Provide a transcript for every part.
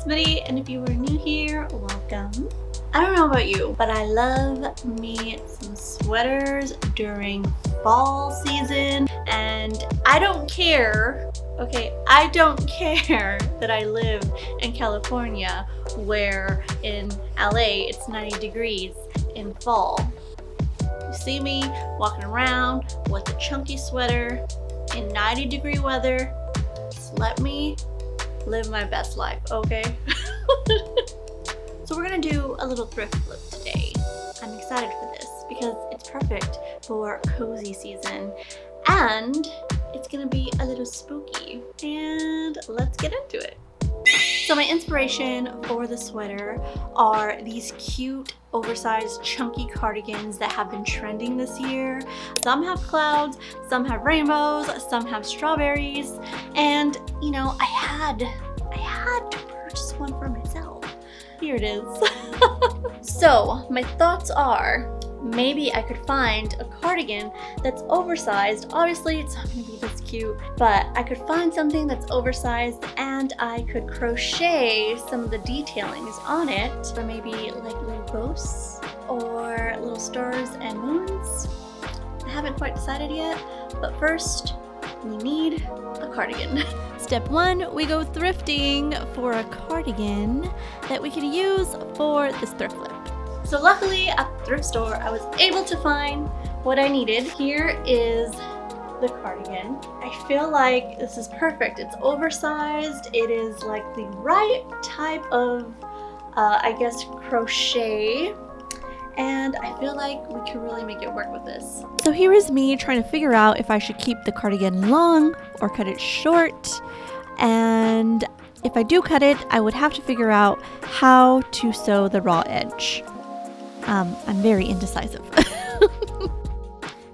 Smitty, and if you were new here, welcome. I don't know about you, but I love me some sweaters during fall season, and I don't care, okay, I don't care that I live in California where in LA it's 90 degrees in fall. You see me walking around with a chunky sweater in 90-degree weather. Just let me live my best life, okay? So we're gonna do a little thrift flip today. I'm excited for this because it's perfect for cozy season and it's gonna be a little spooky. And let's get into it. So my inspiration for the sweater are these cute, oversized, chunky cardigans that have been trending this year. Some have clouds, some have rainbows, some have strawberries, and you know, I had to purchase one for myself. Here it is. So my thoughts are, maybe I could find a cardigan that's oversized. Obviously it's not gonna be this cute, but I could find something that's oversized and I could crochet some of the detailings on it. Or maybe like little ghosts or little stars and moons. I haven't quite decided yet, but first we need a cardigan. Step 1, we go thrifting for a cardigan that we can use for this thrift flip. So luckily at the thrift store, I was able to find what I needed. Here is the cardigan. I feel like this is perfect. It's oversized. It is like the right type of, I guess, crochet. And I feel like we can really make it work with this. So here is me trying to figure out if I should keep the cardigan long or cut it short. And if I do cut it, I would have to figure out how to sew the raw edge. I'm very indecisive.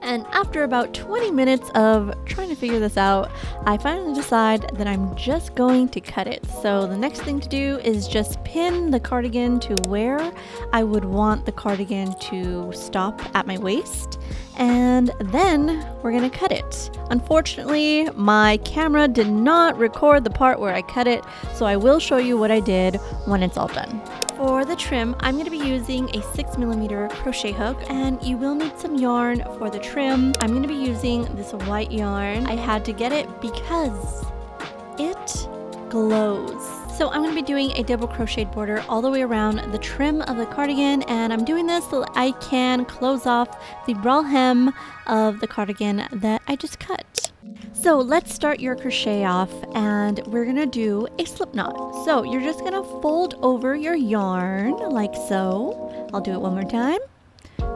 And after about 20 minutes of trying to figure this out, I finally decide that I'm just going to cut it. So the next thing to do is just pin the cardigan to where I would want the cardigan to stop at my waist. And then we're gonna cut it. Unfortunately, my camera did not record the part where I cut it, so I will show you what I did when it's all done. For the trim, I'm going to be using a 6mm crochet hook, and you will need some yarn for the trim. I'm going to be using this white yarn. I had to get it because it glows. So I'm going to be doing a double crocheted border all the way around the trim of the cardigan, and I'm doing this so that I can close off the raw hem of the cardigan that I just cut. So let's start your crochet off, and we're gonna do a slip knot. So you're just gonna fold over your yarn like so. I'll do it one more time,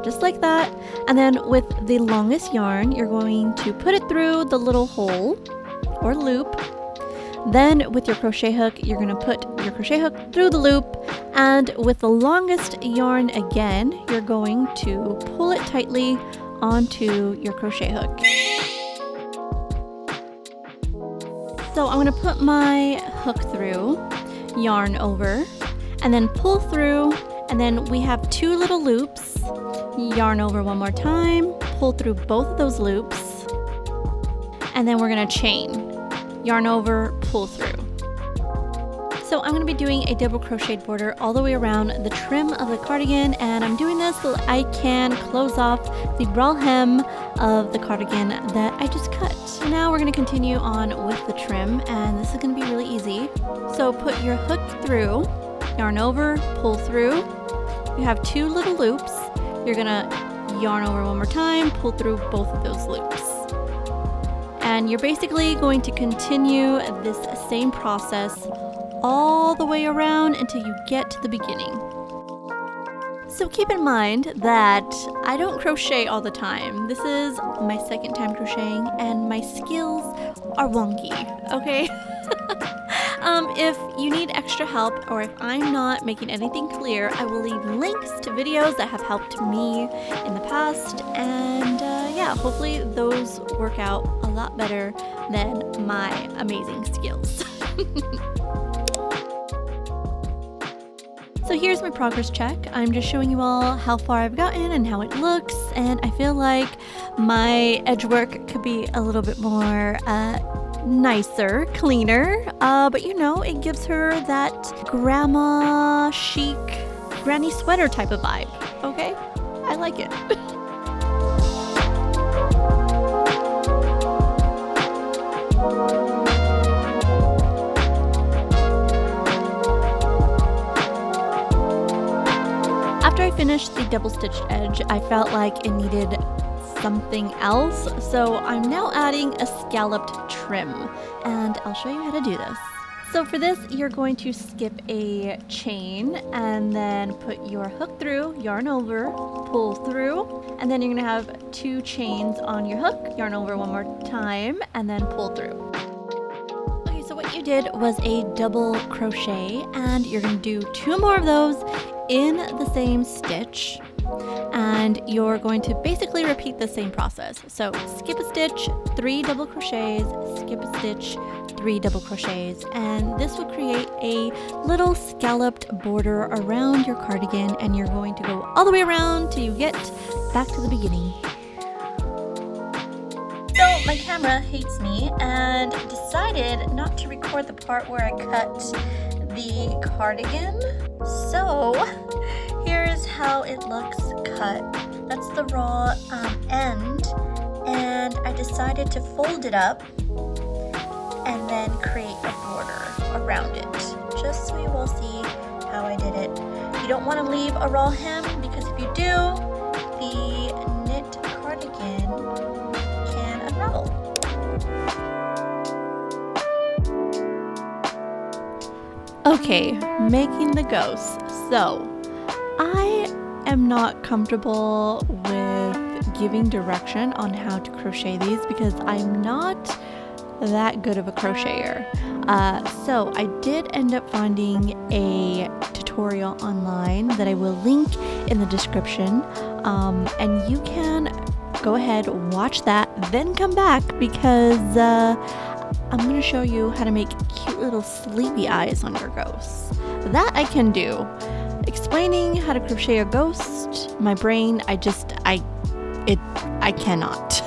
just like that. And then with the longest yarn, you're going to put it through the little hole or loop. Then with your crochet hook, you're gonna put your crochet hook through the loop, and with the longest yarn again, you're going to pull it tightly onto your crochet hook. So I'm going to put my hook through, yarn over, and then pull through, and then we have two little loops. Yarn over one more time, pull through both of those loops, and then we're going to chain. Yarn over, pull through. So I'm going to be doing a double crocheted border all the way around the trim of the cardigan, and I'm doing this so that I can close off the raw hem of the cardigan that I just cut. So now we're going to continue on with the trim, and this is going to be really easy. So put your hook through, yarn over, pull through. You have two little loops. You're going to yarn over one more time, pull through both of those loops. And you're basically going to continue this same process all the way around until you get to the beginning. So keep in mind that I don't crochet all the time. This is my second time crocheting and my skills are wonky, okay? If you need extra help, or if I'm not making anything clear, I will leave links to videos that have helped me in the past, and yeah, hopefully those work out a lot better than my amazing skills. So here's my progress check. I'm just showing you all how far I've gotten and how it looks, and I feel like my edge work could be a little bit more nicer, cleaner, but you know, it gives her that grandma chic granny sweater type of vibe. Okay, I like it. After I finished the double stitched edge, I felt like it needed something else, so I'm now adding a scalloped trim, and I'll show you how to do this. So for this, you're going to skip a chain and then put your hook through, yarn over, pull through, and then you're going to have 2 chains on your hook, yarn over one more time, and then pull through. Okay, so what you did was a double crochet, and you're going to do 2 more of those in the same stitch, and you're going to basically repeat the same process. So skip a stitch, 3 double crochets, skip a stitch, 3 double crochets, and this will create a little scalloped border around your cardigan, and you're going to go all the way around till you get back to the beginning. So my camera hates me and decided not to record the part where I cut the cardigan. So here's how it looks cut. That's the raw end, and I decided to fold it up and then create a border around it, just so you will see how I did it. You don't want to leave a raw hem, because if you do, the knit cardigan can unravel. Okay, making the ghosts. So I am not comfortable with giving direction on how to crochet these because I'm not that good of a crocheter. So I did end up finding a tutorial online that I will link in the description, and you can go ahead, watch that, then come back, because I'm going to show you how to make cute little sleepy eyes on your ghosts. That I can do. Explaining how to crochet a ghost, my brain, I cannot.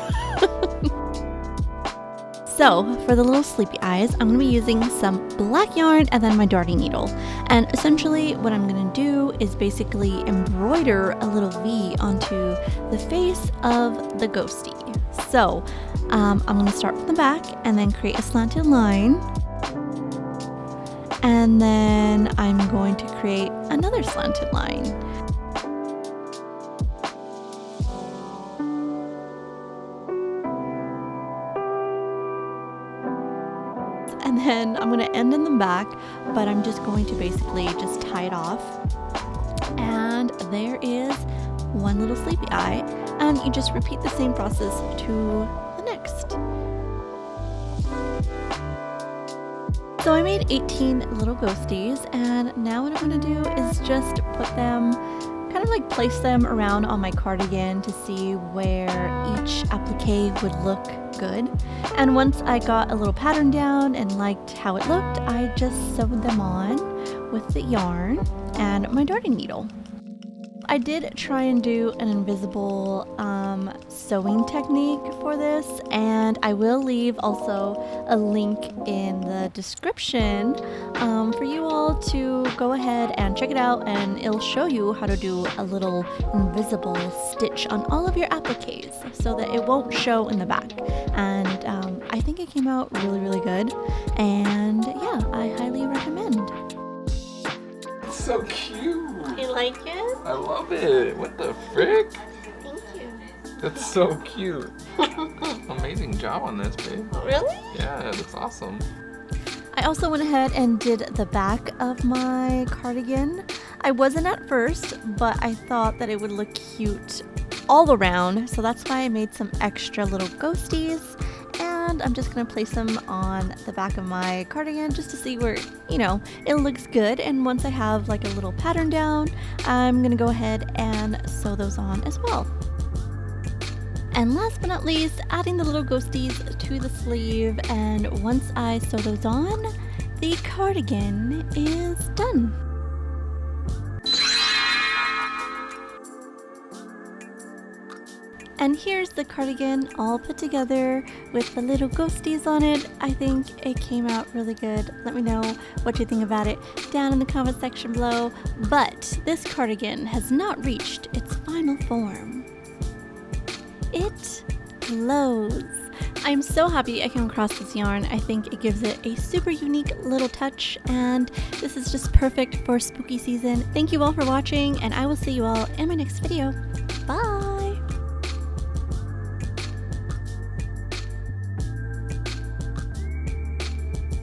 So for the little sleepy eyes, I'm going to be using some black yarn and then my darting needle. And essentially what I'm going to do is basically embroider a little V onto the face of the ghostie. So I'm going to start from the back and then create a slanted line. And then I'm going to create another slanted line. And then I'm going to end in the back, but I'm just going to basically just tie it off. And there is one little sleepy eye, and you just repeat the same process to the next. So I made 18 little ghosties, and now what I'm going to do is just put them, kind of like place them around on my cardigan to see where each applique would look good. And once I got a little pattern down and liked how it looked, I just sewed them on with the yarn and my darting needle. I did try and do an invisible sewing technique for this, and I will leave also a link in the description for you all to go ahead and check it out, and it'll show you how to do a little invisible stitch on all of your appliques so that it won't show in the back. And I think it came out really, really good, and yeah, I highly recommend. It's so cute. You like it? I love it. What the frick? Thank you. That's so cute. Amazing job on this, babe. Really? Yeah, it looks awesome. I also went ahead and did the back of my cardigan. I wasn't at first, but I thought that it would look cute all around, so that's why I made some extra little ghosties, and I'm just going to place them on the back of my cardigan just to see where, you know, it looks good. And once I have like a little pattern down, I'm going to go ahead and sew those on as well. And last but not least, adding the little ghosties to the sleeve, and once I sew those on, the cardigan is done. And here's the cardigan all put together with the little ghosties on it. I think it came out really good. Let me know what you think about it down in the comment section below. But this cardigan has not reached its final form. It glows. I'm so happy I came across this yarn. I think it gives it a super unique little touch, and this is just perfect for spooky season. Thank you all for watching, and I will see you all in my next video.